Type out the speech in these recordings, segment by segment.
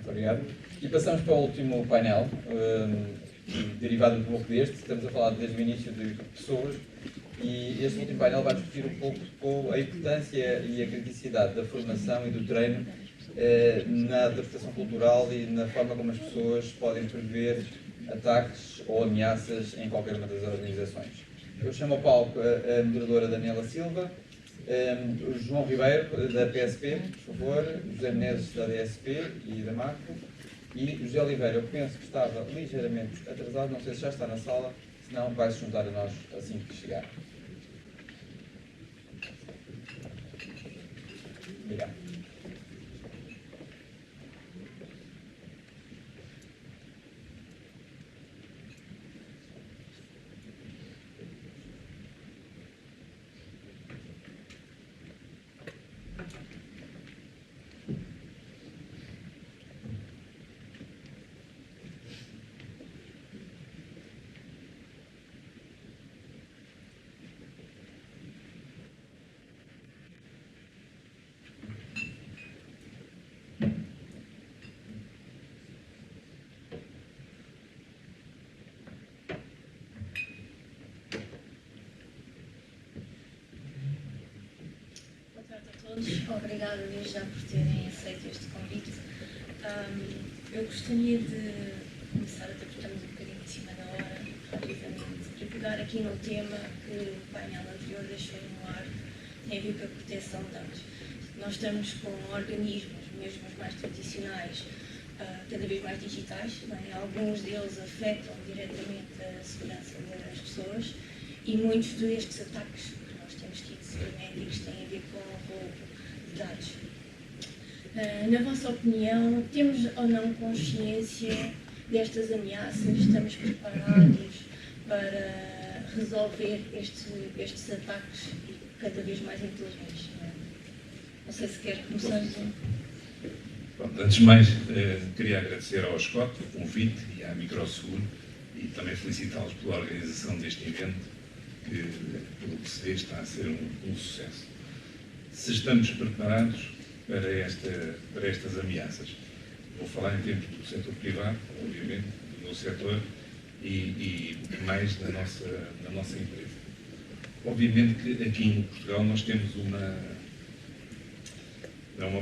Obrigado. E passamos para o último painel, derivado um pouco deste. Estamos a falar desde o início de pessoas, e este último painel vai discutir um pouco a importância e a criticidade da formação e do treino na adaptação cultural e na forma como as pessoas podem prever ataques ou ameaças em qualquer uma das organizações. Eu chamo ao palco a moderadora Daniela Silva, o João Ribeiro, da PSP, por favor, José Menezes, da DSP e da MACO, e José Oliveira, eu penso que estava ligeiramente atrasado, não sei se já está na sala, se não, vai se juntar a nós assim que chegar. Obrigado. Obrigada desde já por terem aceito este convite. Eu gostaria de começar, até porque estamos um bocadinho em cima da hora, rapidamente, para pegar aqui no tema que o painel anterior deixou no ar, tem a ver com a proteção de dados. Nós estamos com organismos, mesmo os mais tradicionais, cada vez mais digitais, bem, alguns deles afetam diretamente a segurança das pessoas e muitos destes ataques que nós temos tido cibernéticos têm a ver com o roubo de dados. Na vossa opinião, temos ou não consciência destas ameaças? Estamos preparados para resolver estes ataques cada vez mais inteligentes? Não sei se quer começar. Pronto, antes de mais, queria agradecer ao Scott o convite e à Microseguro e também felicitá-los pela organização deste evento, que, pelo que se vê, está a ser um sucesso. Se estamos preparados para estas ameaças, vou falar em termos do setor privado, obviamente, do meu setor e mais da nossa empresa. Obviamente que aqui em Portugal nós temos uma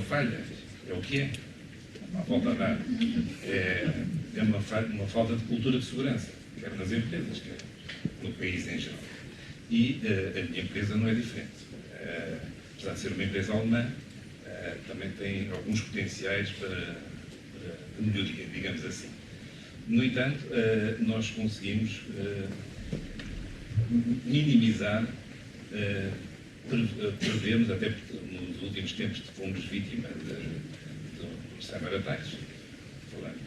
falha, é o que é. Não há volta a dar. É uma falta de cultura de segurança, quer nas empresas, quer no país em geral. E a minha empresa não é diferente. Apesar de ser uma empresa alemã, também tem alguns potenciais para melhoria, digamos assim. No entanto, nós conseguimos minimizar, prevemos, até porque nos últimos tempos fomos vítimas dos cyberataques, falando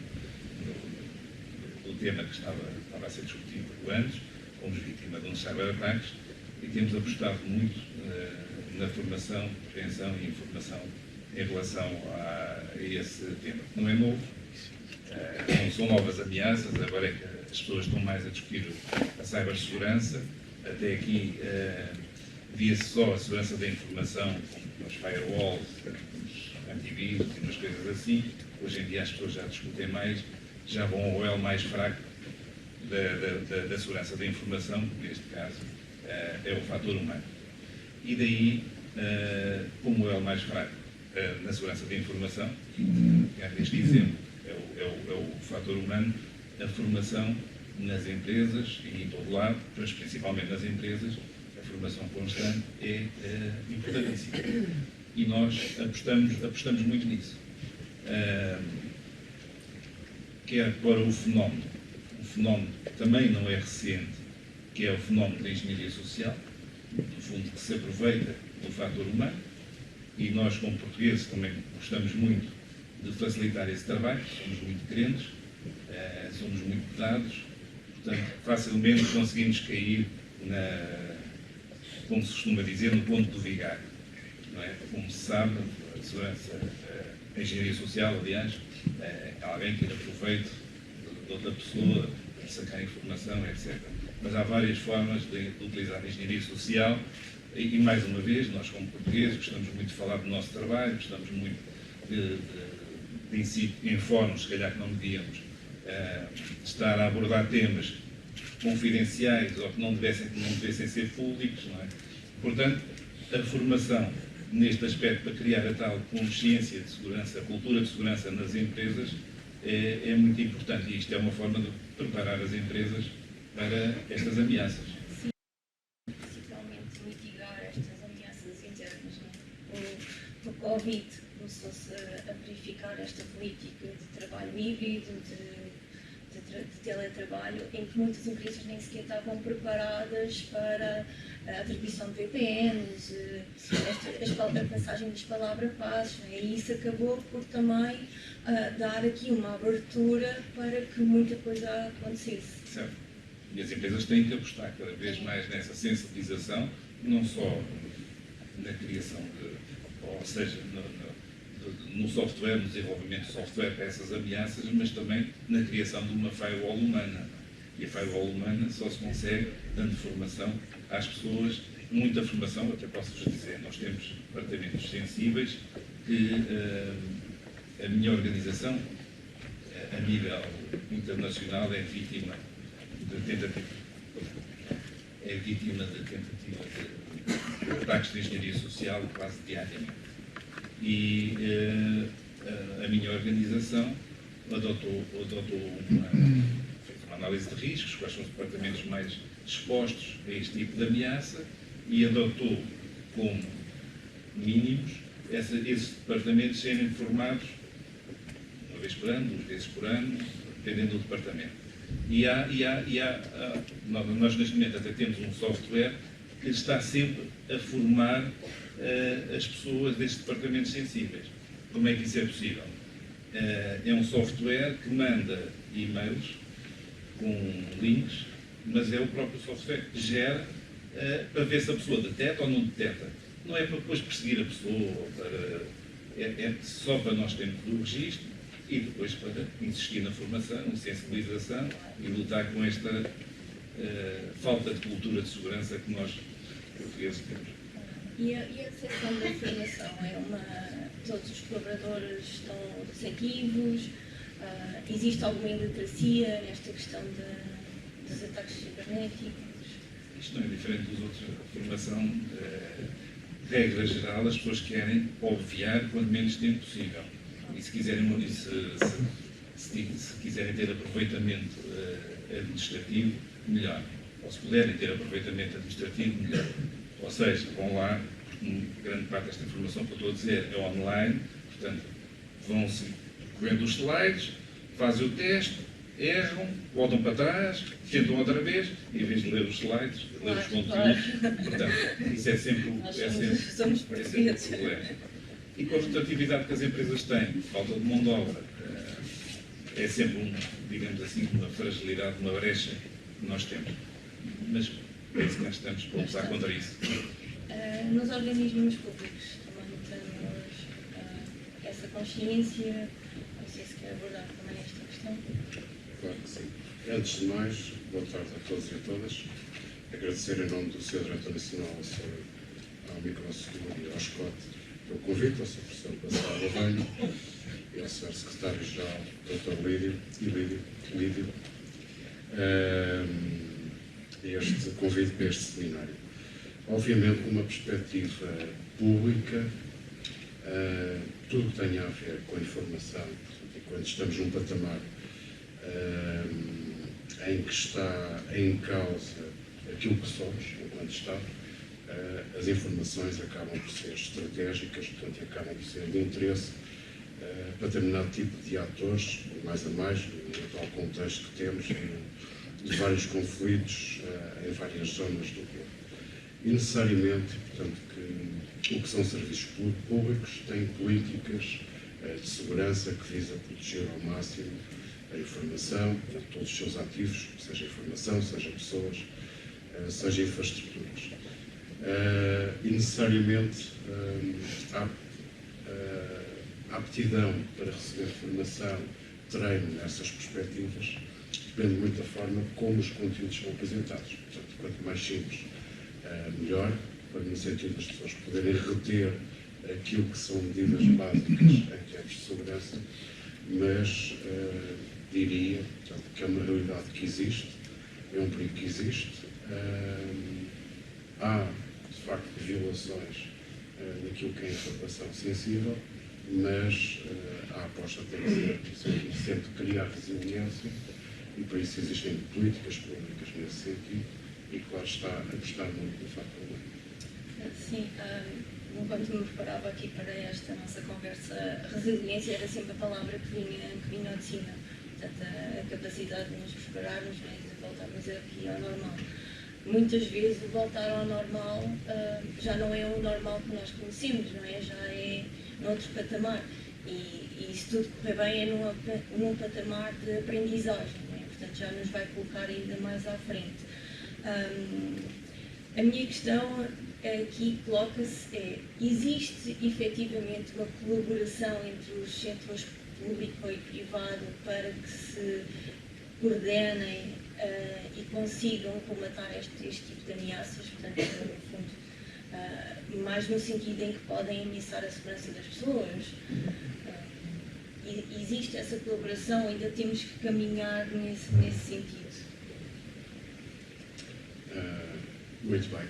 do tema que estava a ser discutido antes, fomos vítimas de uns cyberataques e temos apostado muito na formação, prevenção e informação em relação a esse tema. Não é novo, não são novas ameaças, agora é que as pessoas estão mais a discutir a cibersegurança. Até aqui via-se só a segurança da informação, como as firewalls, os antivírus e umas coisas assim. Hoje em dia as pessoas já discutem mais, já vão ao elo mais fraco da segurança da informação, que neste caso é o fator humano. E daí, como é o mais fraco na segurança da informação, este exemplo é o fator humano, a formação nas empresas e em todo lado, mas principalmente nas empresas, a formação constante é importantíssima. E nós apostamos muito nisso. Quer para o fenómeno também não é recente, que é o fenómeno da engenharia social, no fundo que se aproveita do fator humano, e nós como portugueses também gostamos muito de facilitar esse trabalho, somos muito crentes, somos muito dados, portanto facilmente conseguimos cair como se costuma dizer, no ponto do vigário. Não é? Como se sabe, a segurança, a engenharia social, aliás, é alguém que tira proveito de outra pessoa, de sacar informação, etc. Mas há várias formas de utilizar a engenharia social e mais uma vez, nós como portugueses gostamos muito de falar do nosso trabalho, gostamos muito de princípio, em fóruns, se calhar que não devíamos estar a abordar temas confidenciais ou que não devessem ser públicos, não é? Portanto, a formação neste aspecto para criar a tal consciência de segurança, a cultura de segurança nas empresas é muito importante, e isto é uma forma de preparar as empresas para estas ameaças. Sim, principalmente mitigar estas ameaças internas. Não é? O Covid começou-se a verificar esta política de trabalho híbrido, de teletrabalho, em que muitas empresas nem sequer estavam preparadas para a atribuição de VPNs, a passagem das palavras-passes, e isso acabou por também dar aqui uma abertura para que muita coisa acontecesse. Certo. E as empresas têm que apostar cada vez mais nessa sensibilização, não só na criação ou seja, no software, no desenvolvimento de software para essas ameaças, mas também na criação de uma firewall humana. E a firewall humana só se consegue dando formação às pessoas, muita formação, até posso-vos dizer, nós temos departamentos sensíveis que a minha organização, a nível internacional, é vítima de tentativa de ataques de engenharia social quase diariamente. E a minha organização fez uma análise de riscos, quais são os departamentos mais expostos a este tipo de ameaça, e adotou como mínimos esses departamentos serem formados uma vez por ano, 2 vezes por ano, dependendo do departamento. Nós neste momento até temos um software que está sempre a formar as pessoas destes departamentos sensíveis. Como é que isso é possível? É um software que manda e-mails com links, mas é o próprio software que gera para ver se a pessoa detecta ou não detecta. Não é para depois perseguir a pessoa, é só para nós termos o registro e depois para insistir na formação, sensibilização e lutar com esta falta de cultura de segurança que nós, portugueses, temos. E a recepção da informação todos os colaboradores estão receptivos? Existe alguma iliteracia nesta questão dos ataques cibernéticos? Isto não é diferente dos outros. A formação, regra geral, as pessoas querem obviar quanto menos tempo possível. E se quiserem ter aproveitamento administrativo, melhor. Ou se puderem ter aproveitamento administrativo, melhor. Ou seja, vão lá, porque grande parte desta informação que eu estou a dizer é online, portanto, vão-se correndo os slides, fazem o teste, erram, voltam para trás, tentam outra vez, e em vez de ler os slides, ler os conteúdos. Portanto, isso é sempre somos portugueses. o problema. E com a rotatividade que as empresas têm, falta de mão de obra, é sempre, digamos assim, uma fragilidade, uma brecha que nós temos. Mas penso que nós estamos para lutar contra isso. Nos organismos públicos também temos essa consciência. Não sei se quer abordar também esta questão. Claro que sim. Antes de mais, boa tarde a todos e a todas. Agradecer em nome do Sr. Diretor Nacional, ao Microseguro e ao SCOT, pelo convite, ao Sr. Professor Bacelar Loureiro e ao Sr. Secretário-Geral, Dr. Lídio, este convite para este seminário. Obviamente, com uma perspectiva pública, tudo que tenha a ver com a informação, e quando estamos num patamar em que está em causa aquilo que somos, enquanto Estado, as informações acabam por ser estratégicas, portanto, acabam por ser de interesse para determinado tipo de atores, mais a mais, no atual contexto que temos, de vários conflitos em várias zonas do globo. E necessariamente, portanto, que o que são serviços públicos têm políticas de segurança que visa proteger ao máximo a informação, portanto, todos os seus ativos, seja informação, seja pessoas, seja infraestruturas. E necessariamente a aptidão para receber formação, treino nessas perspectivas, depende muito da forma como os conteúdos são apresentados. Portanto, quanto mais simples, melhor, para no sentido das pessoas poderem reter aquilo que são medidas básicas em termos de segurança, mas diria, portanto, que é uma realidade que existe, é um perigo que existe. Há, de facto, violações daquilo que é informação sensível, mas a aposta tem que ser sempre criar resiliência, e para isso existem políticas públicas nesse sentido, e claro está, apostar muito no fator humano. Sim, enquanto me preparava aqui para esta nossa conversa, resiliência era sempre a palavra que vinha de cima. Portanto, a capacidade de nos prepararmos, né, de voltarmos aqui ao normal. Muitas vezes o voltar ao normal já não é o normal que nós conhecemos, não é? Já é noutro patamar. E se tudo correr bem é num patamar de aprendizagem, não é? Portanto, já nos vai colocar ainda mais à frente. A minha questão aqui coloca-se existe efetivamente uma colaboração entre os centros público e privado para que se coordenem e consigam combatar este tipo de ameaças, portanto, no fundo, mais no sentido em que podem ameaçar a segurança das pessoas. Existe essa colaboração, ainda temos que caminhar nesse sentido. Muito bem.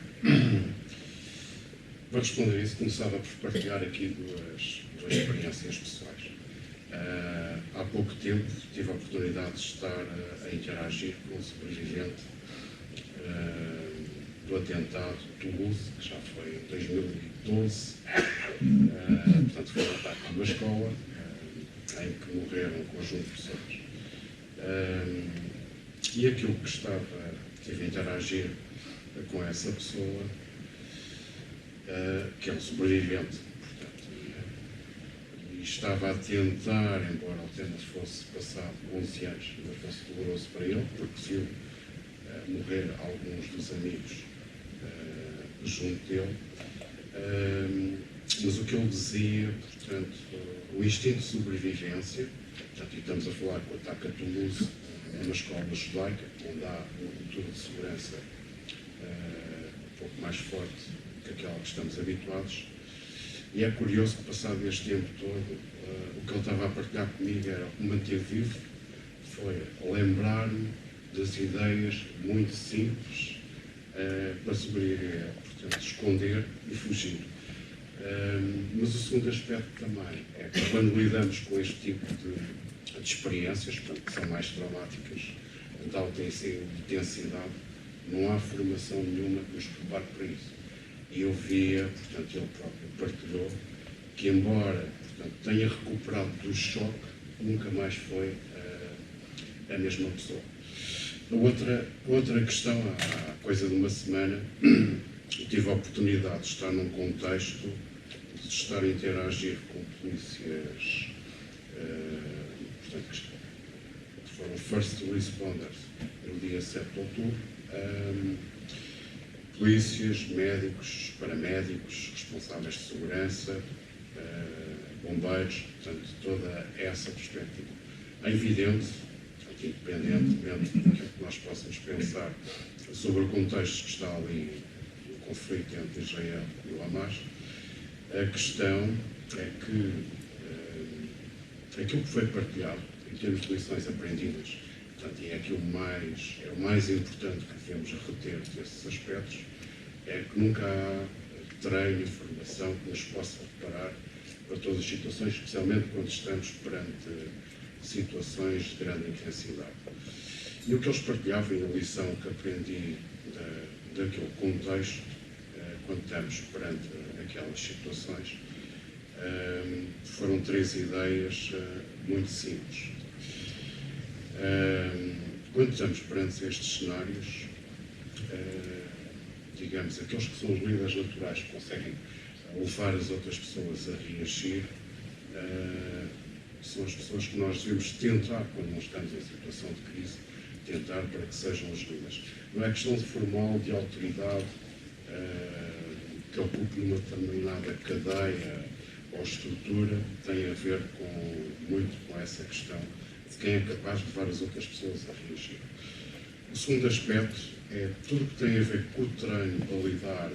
Vou responder a isso. Começava por partilhar aqui duas experiências pessoais. Há pouco tempo tive a oportunidade de estar a interagir com um sobrevivente do atentado de Toulouse, que já foi em 2012. Portanto, foi um ataque numa escola em que morreram um conjunto de pessoas. E aquilo que tive a interagir com essa pessoa, que é um sobrevivente, portanto, e estava a tentar, embora o tema fosse passado 11 anos, ainda fosse doloroso para ele, porque viu morrer alguns dos amigos junto dele. Mas o que ele dizia, portanto, o instinto de sobrevivência, portanto, e estamos a falar que o ataque a Toulouse é uma escola judaica, onde há uma cultura de segurança um pouco mais forte que aquela que estamos habituados. E é curioso que, passado este tempo todo, o que ele estava a partilhar comigo era o que me manteve vivo, foi lembrar-me das ideias muito simples para sobreviver, portanto, esconder e fugir. Mas o segundo aspecto também é que, quando lidamos com este tipo de experiências, portanto, que são mais traumáticas, de alta intensidade, não há formação nenhuma que nos prepare para isso. E eu via, portanto, ele próprio partilhou, que embora, portanto, tenha recuperado do choque, nunca mais foi a mesma pessoa. Outra questão, há coisa de uma semana, tive a oportunidade de estar num contexto de estar a interagir com polícias, portanto, que foram first responders no dia 7 de outubro, polícias, médicos, paramédicos, responsáveis de segurança, bombeiros, portanto, toda essa perspectiva. É evidente, portanto, independentemente daquilo que nós possamos pensar sobre o contexto que está ali, o conflito entre Israel e o Hamas, a questão é que aquilo que foi partilhado, em termos de lições aprendidas, portanto, e é aquilo o mais importante que devemos reter desses aspectos, é que nunca há treino e formação que nos possa preparar para todas as situações, especialmente quando estamos perante situações de grande intensidade. E o que eles partilhavam, e a lição que aprendi daquele contexto, quando estamos perante aquelas situações, foram 3 ideias muito simples. Quando estamos perante estes cenários, digamos, aqueles que são os líderes naturais que conseguem levar as outras pessoas a reagir, são as pessoas que nós devemos tentar, quando não estamos em situação de crise, tentar para que sejam os líderes. Não é questão de formal, de autoridade, que ocupe uma determinada cadeia ou estrutura, tem a ver muito com essa questão de quem é capaz de levar as outras pessoas a reagir. O segundo aspecto é tudo que tem a ver com o treino para lidar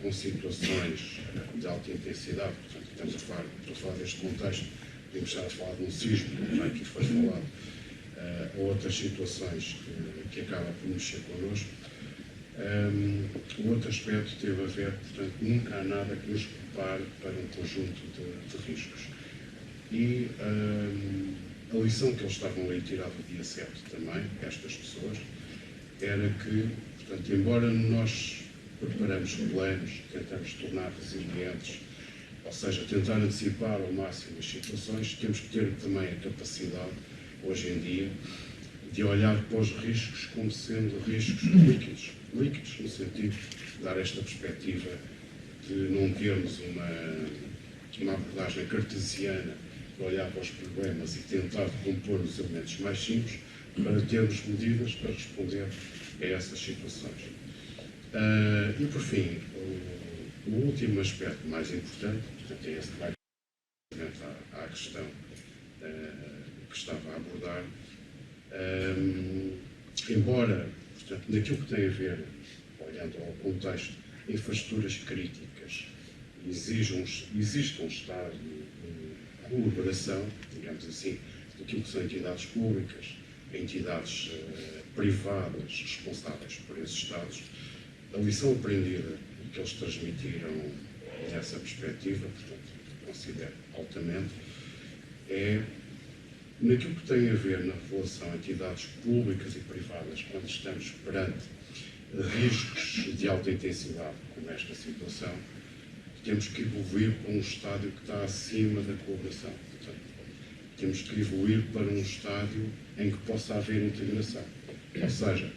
com situações de alta intensidade. Portanto, estou a falar deste contexto podemos estar a falar de um sismo, já aqui foi falado, ou outras situações que acabam por mexer connosco. O outro aspecto teve a ver, portanto, nunca há nada que nos prepare para um conjunto de riscos. E a lição que eles estavam a tirar do dia 7 também, estas pessoas, era que, portanto, embora nós preparamos planos, tentamos tornar resilientes, ou seja, tentar antecipar ao máximo as situações, temos que ter também a capacidade, hoje em dia, de olhar para os riscos como sendo riscos líquidos. Líquidos no sentido de dar esta perspectiva de não termos uma abordagem cartesiana, de olhar para os problemas e tentar compor os elementos mais simples para termos medidas para responder a essas situações. E por fim, o último aspecto mais importante, portanto, é esse que vai à questão que estava a abordar, embora, portanto, naquilo que tem a ver, olhando ao contexto, infraestruturas críticas existam um estado de colaboração, digamos assim, daquilo que são entidades públicas, entidades privadas responsáveis por esses estados, a lição aprendida que eles transmitiram nessa perspectiva, portanto, considero altamente, é naquilo que tem a ver na relação a entidades públicas e privadas, quando estamos perante riscos de alta intensidade, como esta situação, temos que evoluir para um estádio que está acima da colaboração. Portanto, temos que evoluir para um estádio em que possa haver integração. Ou seja,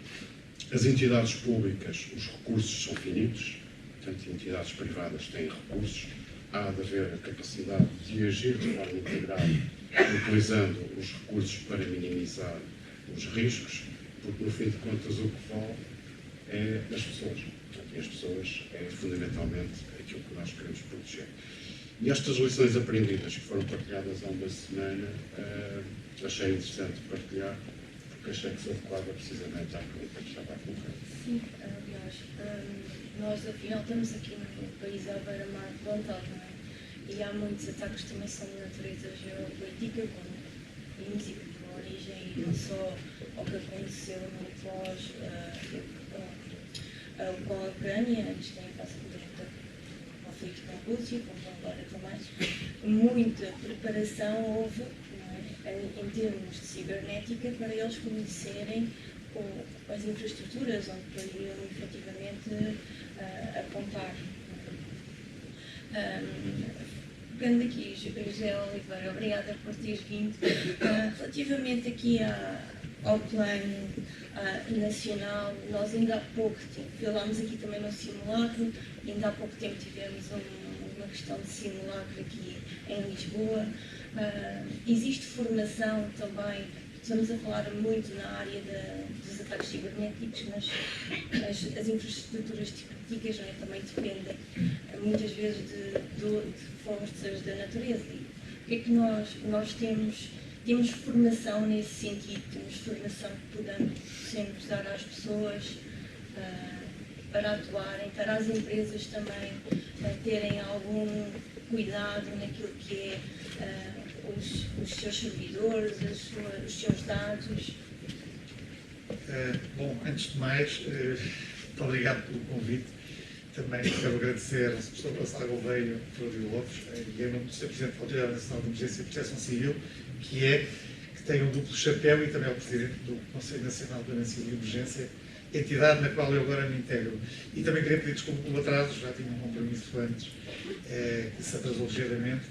as entidades públicas, os recursos são finitos, portanto, entidades privadas têm recursos, há de haver a capacidade de agir de forma integrada, utilizando os recursos para minimizar os riscos, porque, no fim de contas, o que vale é as pessoas. Portanto, e as pessoas é fundamentalmente aquilo que nós queremos proteger. E estas lições aprendidas que foram partilhadas há uma semana, achei interessante partilhar, porque achei que se adequava precisamente àquilo que estava a colocar. Sim, aliás, nós afinal estamos aqui num país à beira-mar de Pontal, não é? E há muitos ataques também são de natureza geopolítica, como vimos, e com origem não só ao que aconteceu no pós com a Ucrânia, antes da invasão do conflito com a Rússia, como agora também, muita preparação houve, não é, em termos de cibernética para eles conhecerem as infraestruturas onde poderiam efetivamente apontar. Pegando aqui, José Oliveira, obrigada por teres vindo. Relativamente aqui ao plano nacional, nós ainda há pouco tempo, falámos aqui também no simulacro, ainda há pouco tempo tivemos uma questão de simulacro aqui em Lisboa. Existe formação também, estamos a falar muito na área dos ataques cibernéticos, mas as infraestruturas críticas, não é, também dependem muitas vezes de forças da natureza. E o que é que nós temos formação nesse sentido, temos formação que podemos dar às pessoas para atuarem, para as empresas também terem algum cuidado naquilo que é os seus servidores, os seus dados. Bom, antes de mais, muito obrigado pelo convite. Também quero agradecer ao professor Gonçalo Gouveia, Cláudio Lopes, e em nome do Sr. Presidente da Autoridade Nacional de Emergência e Proteção Civil, que tem um duplo chapéu, e também ao Presidente do Conselho Nacional de Prevenção e Emergência, entidade na qual eu agora me integro. E também queria pedir desculpa pelo atraso, já tinha um compromisso antes, que se atrasou ligeiramente.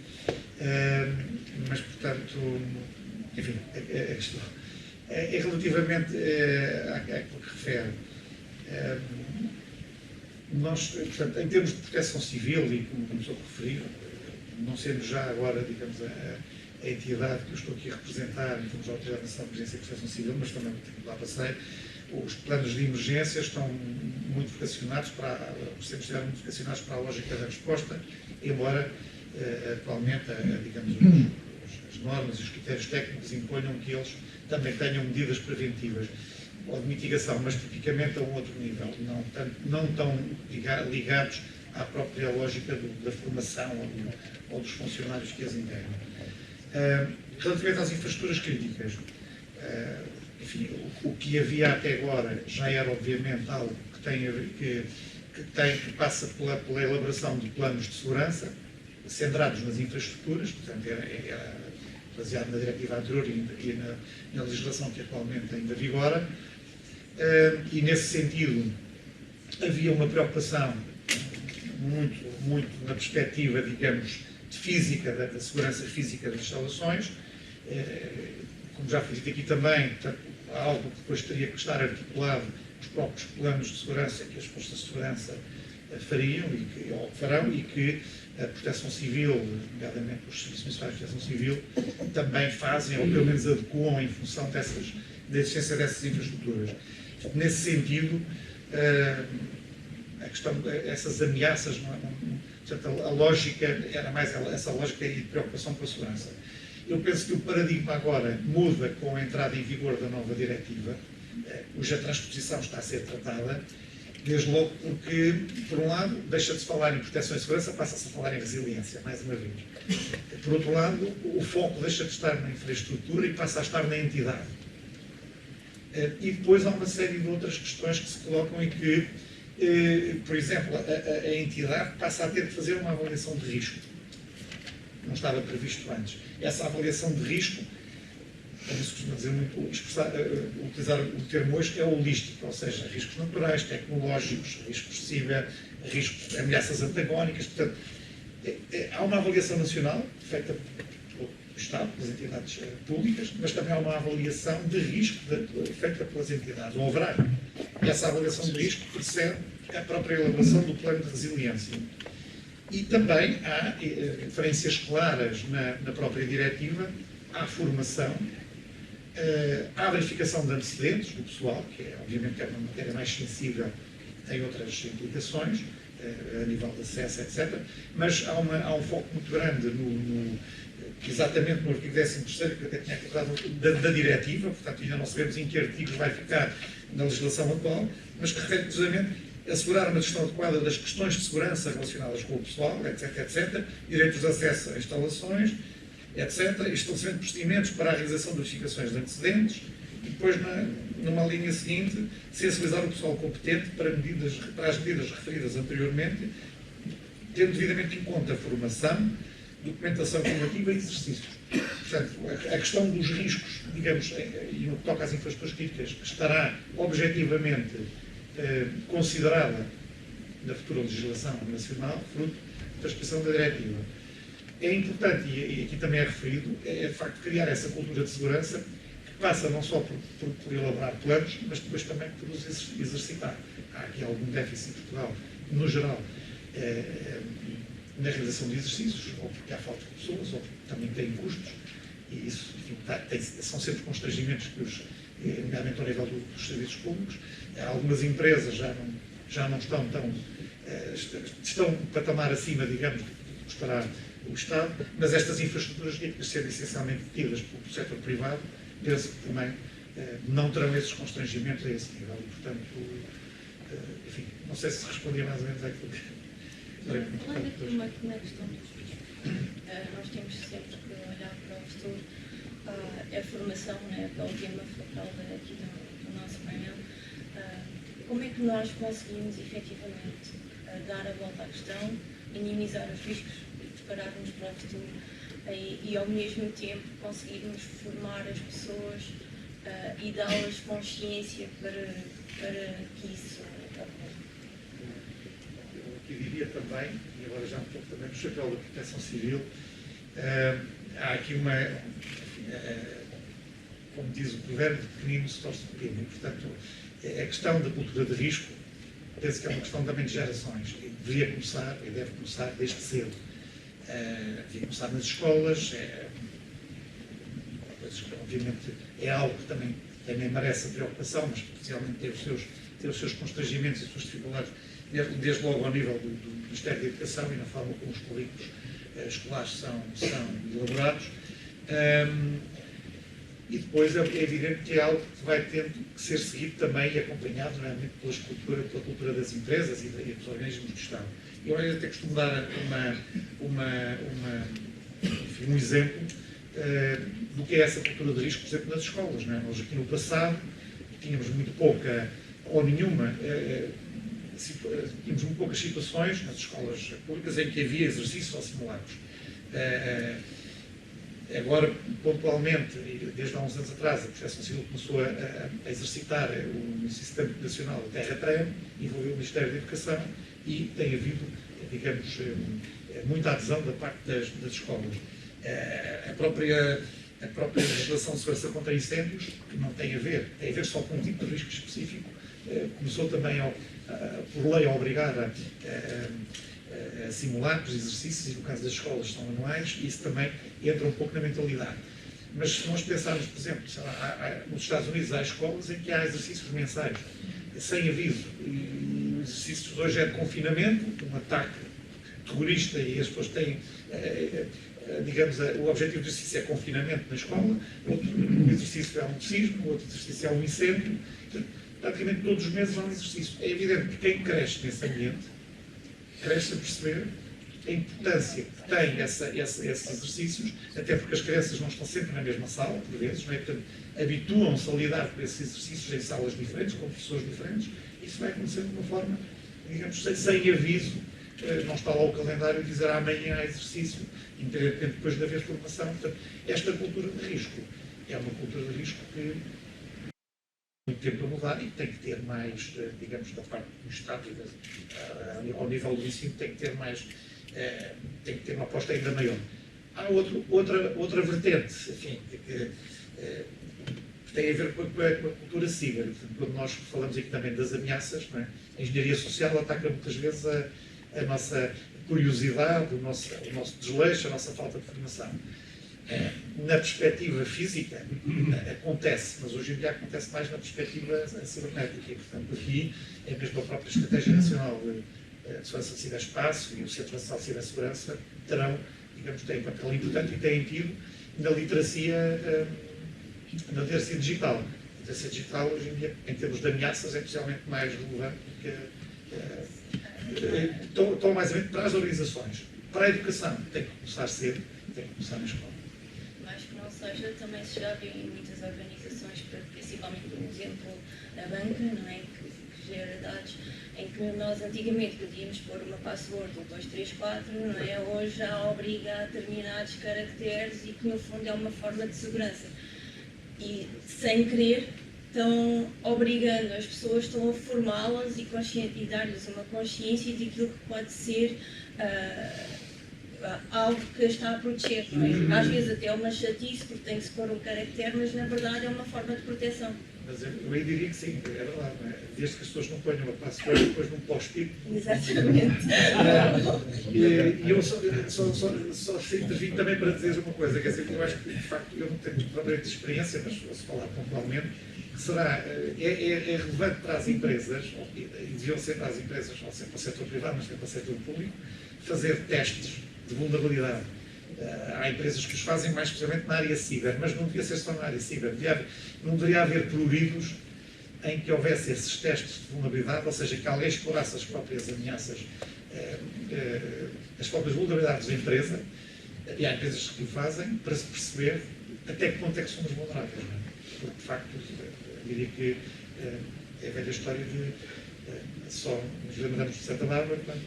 Mas, portanto, enfim, a questão é relativamente àquilo que refere. Nós, portanto, em termos de proteção civil, e como começou a referir, não sendo já agora, digamos, a entidade que eu estou aqui a representar, em termos de Autoridade Nacional de Emergência e Proteção Civil, mas também lá passei, os planos de emergência estão muito vocacionados sempre estiveram muito vocacionados para a lógica da resposta, embora atualmente, digamos, as normas e os critérios técnicos imponham que eles também tenham medidas preventivas ou de mitigação, mas tipicamente a um outro nível, não tão ligados à própria lógica da formação ou dos funcionários que as integram. Relativamente às infraestruturas críticas, enfim, o que havia até agora já era obviamente algo que passa pela elaboração de planos de segurança centrados nas infraestruturas, portanto era baseado na diretiva anterior e na legislação que atualmente ainda vigora, e nesse sentido havia uma preocupação muito na perspectiva, digamos, de física, da segurança física das instalações. Como já foi dito aqui também, portanto, algo que depois teria que estar articulado os próprios planos de segurança que as forças de segurança fariam ou farão, e que a Proteção Civil, nomeadamente os Serviços Municipais de Proteção Civil, também fazem, ou pelo menos adequam em função da existência dessas infraestruturas. Nesse sentido, a questão, essas ameaças, portanto, a lógica era mais essa lógica de preocupação com a segurança. Eu penso que o paradigma agora muda com a entrada em vigor da nova diretiva, cuja transposição está a ser tratada, desde logo porque, por um lado, deixa de se falar em proteção e segurança, passa-se a falar em resiliência, mais uma vez. Por outro lado, o foco deixa de estar na infraestrutura e passa a estar na entidade. E depois há uma série de outras questões que se colocam e que, por exemplo, a entidade passa a ter que fazer uma avaliação de risco. Não estava previsto antes. Essa avaliação de risco, como se costuma dizer muito, utilizar o termo hoje, é holístico, ou seja, riscos naturais, tecnológicos, riscos ciber, riscos, ameaças antagónicas. Portanto, há uma avaliação nacional feita pelo Estado, pelas entidades públicas, mas também há uma avaliação de risco feita pelas entidades, ou haverá. E essa avaliação de risco precede a própria elaboração do plano de resiliência. E também há referências claras na própria diretiva à formação, à verificação de antecedentes do pessoal, que obviamente é uma matéria mais sensível, tem outras implicações, a nível de acesso, etc. Mas há um foco muito grande exatamente no artigo 13º, que eu até tinha acordado, da diretiva, portanto ainda não sabemos em que artigos vai ficar na legislação atual, mas que refere precisamente assegurar uma gestão adequada das questões de segurança relacionadas com o pessoal, etc., direitos de acesso a instalações, etc., estabelecimento de procedimentos para a realização de verificações de antecedentes, e depois, numa linha seguinte, sensibilizar o pessoal competente para as medidas referidas anteriormente, tendo devidamente em conta a formação, documentação formativa e exercícios. Portanto, a questão dos riscos, digamos, e no que toca às infraestruturas críticas, estará objetivamente considerada na futura legislação nacional, fruto da transposição da diretiva. É importante, e aqui também é referido, de facto criar essa cultura de segurança que passa não só por elaborar planos, mas depois também por os exercitar. Há aqui algum déficit em Portugal, no geral, na realização de exercícios, ou porque há falta de pessoas, ou porque também tem custos, e isso, enfim, são sempre constrangimentos que nomeadamente ao nível dos serviços públicos. Algumas empresas já não estão estão um patamar acima, digamos, do que estará o Estado, mas estas infraestruturas têm que ser essencialmente detidas pelo setor privado, penso que também não terão esses constrangimentos a esse nível. E, portanto, enfim, não sei se respondia mais ou menos àquilo que... Falando aqui na questão dos riscos, nós temos sempre que olhar para o futuro. A formação, né, que é o tema focal aqui do nosso painel. Como é que nós conseguimos efetivamente dar a volta à questão, minimizar os riscos, preparar-nos para o futuro e ao mesmo tempo conseguirmos formar as pessoas e dar-lhes consciência para que isso ocorra? Eu aqui diria também, e agora já um pouco também no chapéu da Proteção Civil, há aqui como diz o provérbio, de pequenino se torce pequeno, e portanto a questão da cultura de risco penso que é uma questão também de gerações, e deveria começar, e deve começar desde cedo. Devia começar nas escolas, obviamente é algo que também merece a preocupação, mas especialmente tem os seus constrangimentos e as suas dificuldades, desde logo ao nível do Ministério da Educação e na forma como os currículos escolares são elaborados. E depois é evidente que é algo que vai tendo que ser seguido também e acompanhado realmente pela cultura das empresas e dos organismos do Estado. Eu até costumo dar um exemplo do que é essa cultura de risco, por exemplo, nas escolas. Não é? Nós aqui no passado tínhamos muito pouca ou nenhuma, tínhamos muito poucas situações nas escolas públicas em que havia exercícios ou simulados. Agora, pontualmente, desde há uns anos atrás, a Proteção Civil começou a exercitar o Sistema Nacional de Terra-Trem, envolveu o Ministério da Educação e tem havido, digamos, muita adesão da parte das escolas. A própria legislação de segurança contra incêndios, que não tem a ver só com um tipo de risco específico, começou também, por lei, a obrigar a simular os exercícios, e no caso das escolas são anuais, e isso também entra um pouco na mentalidade. Mas se nós pensarmos, por exemplo, nos Estados Unidos há escolas em que há exercícios mensais, sem aviso, e os exercícios hoje é de confinamento, um ataque terrorista, e as pessoas têm, digamos, o objetivo do exercício é confinamento na escola, outro exercício é um sismo, outro exercício é um incêndio, praticamente todos os meses há um exercício. É evidente que quem cresce nesse ambiente, cresce a perceber a importância que tem esses exercícios, até porque as crianças não estão sempre na mesma sala, por vezes, não é? Portanto, habituam-se a lidar com esses exercícios em salas diferentes, com professores diferentes, e isso vai acontecer de uma forma, digamos, sem aviso. Não está lá o calendário a dizer amanhã há exercício, independentemente depois de haver formação. Portanto, esta cultura de risco é uma cultura de risco que muito tempo a mudar e tem que ter mais, digamos, da parte do Estado e ao nível do ensino tem que ter mais, tem que ter uma aposta ainda maior. Há outra vertente, enfim, que tem a ver com a cultura ciber. Quando nós falamos aqui também das ameaças, não é? A engenharia social ataca muitas vezes a nossa curiosidade, o nosso desleixo, a nossa falta de formação. Na perspectiva física acontece, mas hoje em dia acontece mais na perspectiva cibernética. E, portanto, aqui é mesmo a própria Estratégia Nacional de Segurança de Ciberespaço e o Centro Nacional de Cibersegurança terão, digamos, têm um papel importante e têm tido na literacia digital. A literacia digital, hoje em dia, em termos de ameaças, é especialmente mais relevante do que estão mais ou menos para as organizações. Para a educação, tem que começar cedo, tem que começar na escola. Mais que não seja, também se já vê em muitas organizações, principalmente, por exemplo, a banca, não é? Que gera dados, em que nós antigamente podíamos pôr uma password, 1, 2, 3, 4, não é? Hoje já obriga a determinados caracteres e que no fundo é uma forma de segurança. E sem querer estão obrigando as pessoas, estão a formá-las e dar-lhes uma consciência daquilo que pode ser algo que está a proteger, não é? Às vezes até é uma chatice porque tem que se pôr um caractere, mas na verdade é uma forma de proteção. Mas eu aí diria que sim, é verdade, não é? Desde que as pessoas não ponham uma password depois num post-it. Exatamente. E eu só intervim também para dizer uma coisa, quer dizer, eu acho que de facto eu não tenho propriamente experiência, mas posso falar pontualmente, que será, é relevante para as empresas, e deviam ser para as empresas, não sempre para o setor privado, mas também para o setor público, fazer testes de vulnerabilidade. Há empresas que os fazem mais especialmente na área ciber, mas não devia ser só na área ciber. Não deveria haver pruridos em que houvesse esses testes de vulnerabilidade, ou seja, que alguém explorasse as próprias ameaças, as próprias vulnerabilidades da empresa, e há empresas que o fazem, para se perceber até que ponto é que somos vulneráveis. Não é? Porque, de facto, eu diria que é a velha história de só nos lembramos de Santa Bárbara quando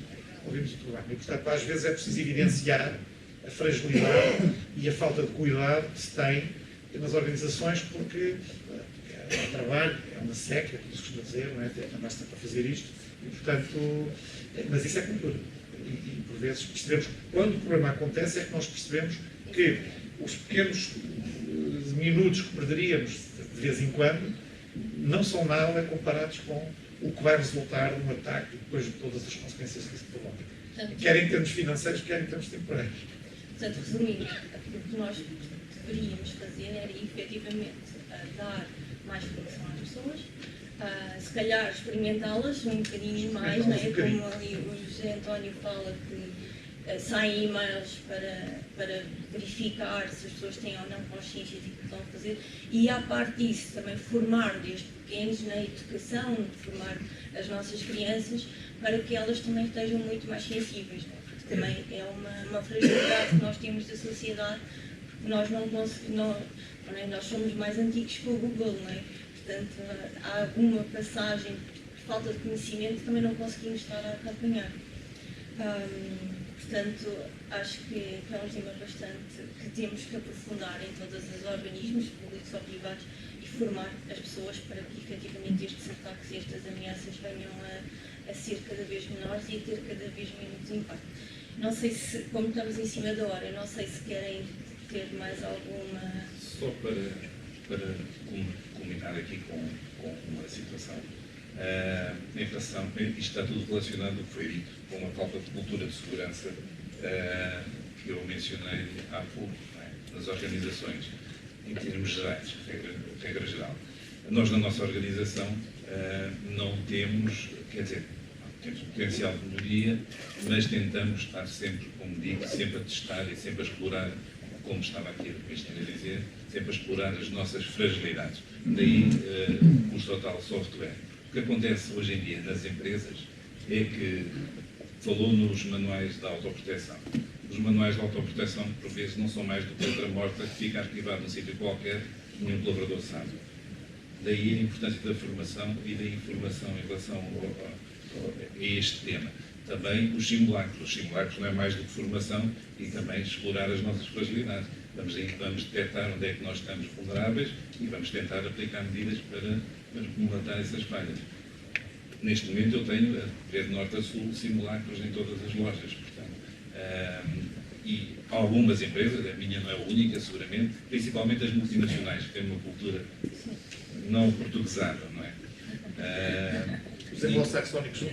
ouvimos o programa. E, portanto, às vezes é preciso evidenciar a fragilidade e a falta de cuidado que se tem nas organizações, porque é um trabalho, é uma seca, como se costuma dizer, não é? Andar-se sempre a fazer isto, e, portanto, mas isso é cultura. E por vezes percebemos, quando o problema acontece, é que nós percebemos que os pequenos minutos que perderíamos de vez em quando não são nada comparados com o que vai resultar num ataque e depois de todas as consequências que isso provoca. Quer em termos financeiros, quer em termos temporários. Portanto, resumindo, aquilo que nós deveríamos fazer era efetivamente dar mais formação às pessoas, se calhar experimentá-las um bocadinho mais, não é? Como ali o José António fala que saem e-mails para verificar se as pessoas têm ou não consciência de que estão a fazer, e à parte disso também formar desde pequenos na educação, formar as nossas crianças para que elas também estejam muito mais sensíveis, não é? Porque também é uma fragilidade que nós temos da sociedade, porque nós não conseguimos, nós somos mais antigos que o Google, não é? Portanto, há alguma passagem por falta de conhecimento também não conseguimos estar a acompanhar. Portanto, acho que é um tema bastante que temos que aprofundar em todos os organismos, públicos ou privados, e formar as pessoas para que efetivamente estes ataques e estas ameaças venham a ser cada vez menores e a ter cada vez menos impacto. Não sei se, como estamos em cima da hora, não sei se querem ter mais alguma... Só para culminar aqui com uma situação. Em relação, isto está tudo relacionado, o que foi dito, com uma falta de cultura de segurança que eu mencionei há pouco, não é? Nas organizações, em termos gerais, regra geral. Nós, na nossa organização, não temos, quer dizer, temos potencial de melhoria, mas tentamos estar sempre, como digo, sempre a testar e sempre a explorar, como estava aqui a engenheiro a dizer, sempre a explorar as nossas fragilidades. Daí o curso Total Software. O que acontece hoje em dia nas empresas é que falou nos manuais de autoproteção. Os manuais de autoproteção, por vezes, não são mais do que outra morta que fica arquivada num sítio qualquer e nenhum colaborador sabe. Daí a importância da formação e da informação em relação a este tema. Também os simulacros. Os simulacros não é mais do que formação e também explorar as nossas fragilidades. Vamos detectar onde é que nós estamos vulneráveis e vamos tentar aplicar medidas para comatar essas falhas. Neste momento eu tenho, de norte a sul, simulacros em todas as lojas. Portanto, e algumas empresas, a minha não é a única seguramente, principalmente as multinacionais, que têm uma cultura não portuguesada, não é? Os anglo-saxónicos são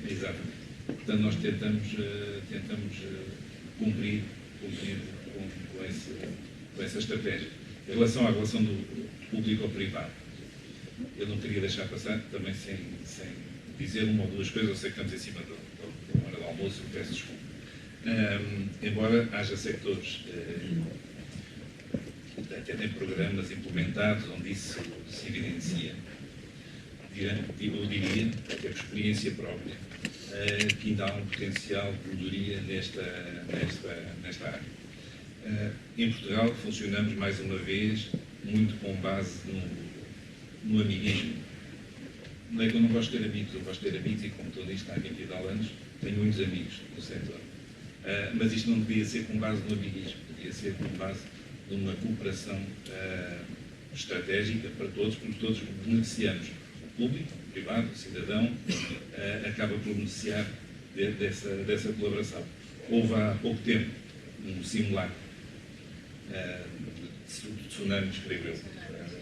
Exatamente. Portanto, nós tentamos cumprir com essa estratégia. Em relação à relação do público ao privado, eu não queria deixar passar também sem dizer uma ou duas coisas. Eu sei que estamos em cima da hora do almoço, eu peço desculpa. Embora haja sectores, até tem programas implementados onde isso se evidencia, eu diria, até por experiência própria, que ainda há um potencial de melhoria nesta área. Em Portugal funcionamos mais uma vez muito com base no amiguismo. Não é que eu não gosto de ter amigos, eu gosto de ter amigos e, como estou nisto há 20 e tal anos, tenho muitos amigos no setor. Mas isto não devia ser com base no amiguismo, devia ser com base numa cooperação estratégica para todos, porque todos beneficiamos. O público, o privado, o cidadão, acaba por beneficiar dessa colaboração. Houve há pouco tempo um simulacro de tsunamis, creio eu.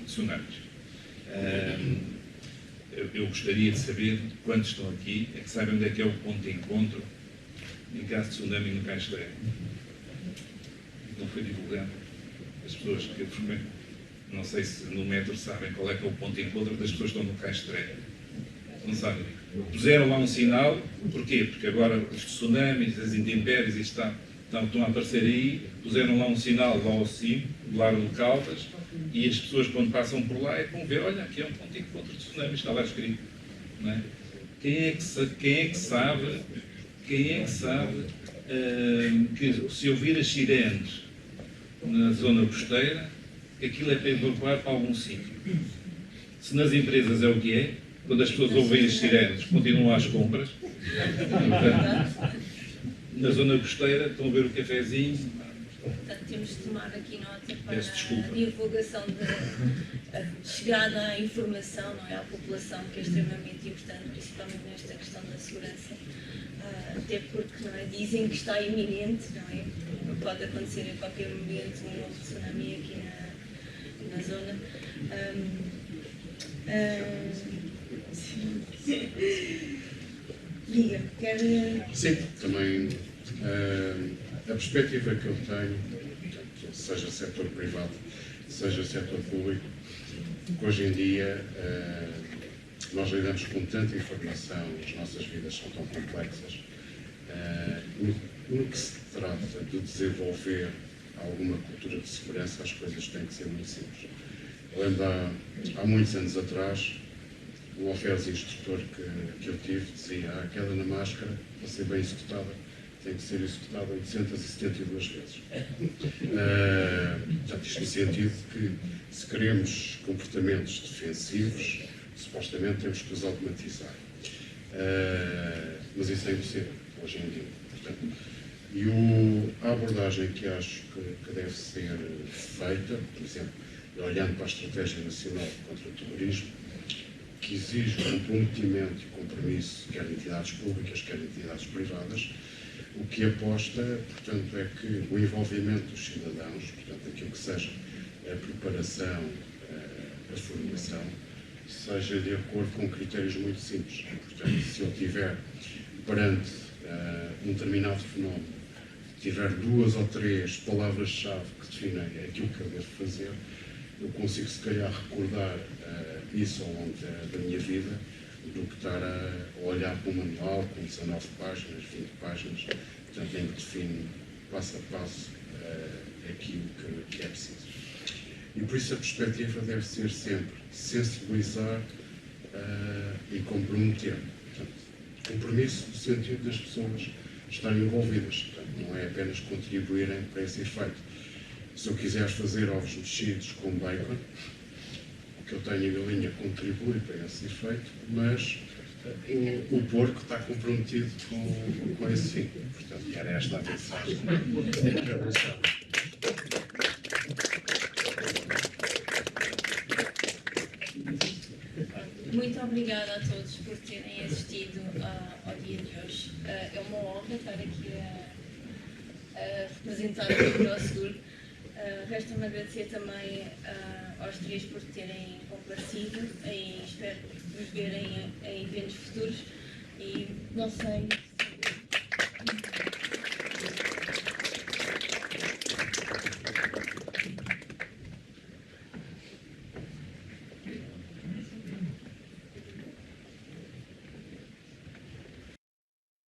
Tsunamis. Eu gostaria de saber, quantos estão aqui, é que sabem onde é que é o ponto de encontro em caso de tsunami no Caixilé. Não foi divulgado. As pessoas que frequentam, não sei se no metro sabem qual é que é o ponto de encontro das pessoas que estão no Caixilé. Não sabem. Puseram lá um sinal, porquê? Porque agora os tsunamis, as intempéries, estão a aparecer aí, puseram lá um sinal lá ao cimo, do Largo de Caldas, e as pessoas quando passam por lá é que vão ver, olha, aqui é um ponto de encontro de tsunamis, está lá escrito. Não é? Quem é que sabe que se ouvir as sirenes na zona costeira, aquilo é para evacuar para algum sítio? Se nas empresas é o que é, quando as pessoas ouvem as sirenes, continuam às compras. Portanto, na zona costeira estão a ver o cafezinho. Portanto, temos de tomar aqui nota para Peço desculpa. a divulgação de chegada à informação, não é, à população, que é extremamente importante, principalmente nesta questão da segurança, até porque, não é, dizem que está iminente, não é? Pode acontecer a qualquer momento um novo tsunami aqui na zona. Diga, quer... Sim, também a perspectiva que eu tenho, portanto, seja setor privado, seja setor público, que hoje em dia nós lidamos com tanta informação, as nossas vidas são tão complexas, no que se trata de desenvolver alguma cultura de segurança, as coisas têm que ser muito simples. Eu lembro há muitos anos atrás, o alferes instrutor que eu tive dizia: a queda na máscara, para ser bem executada, tem que ser executado 872 vezes. Portanto, isto no sentido que, se queremos comportamentos defensivos, supostamente temos que os automatizar. Mas isso é impossível, hoje em dia. Portanto, a abordagem que acho que deve ser feita, por exemplo, olhando para a Estratégia Nacional contra o Terrorismo, que exige o comprometimento e compromisso, quer de entidades públicas, quer de entidades privadas, o que aposta, portanto, é que o envolvimento dos cidadãos, portanto, aquilo que seja a preparação, a formação, seja de acordo com critérios muito simples. Portanto, se eu tiver perante um determinado fenómeno, tiver 2 ou 3 palavras-chave que definem aquilo que eu devo fazer, eu consigo, se calhar, recordar isso ao longo da minha vida, do que estar a olhar para um manual com 19 páginas, 20 páginas, portanto, em que define passo a passo aquilo que é preciso. E por isso a perspectiva deve ser sempre sensibilizar e comprometer. Portanto, compromisso no sentido das pessoas estarem envolvidas, portanto, não é apenas contribuírem para esse efeito. Se eu quiser fazer ovos mexidos com bacon, o que eu tenho em galinha contribui para esse efeito, mas o porco está comprometido com esse fim. Portanto, era esta a mensagem que eu deixava. Muito obrigada a todos por terem assistido ao dia de hoje. É uma honra estar aqui a representar o Proseguro. Resta-me agradecer também aos 3 por terem comparecido e espero vos ver em eventos futuros. E não sei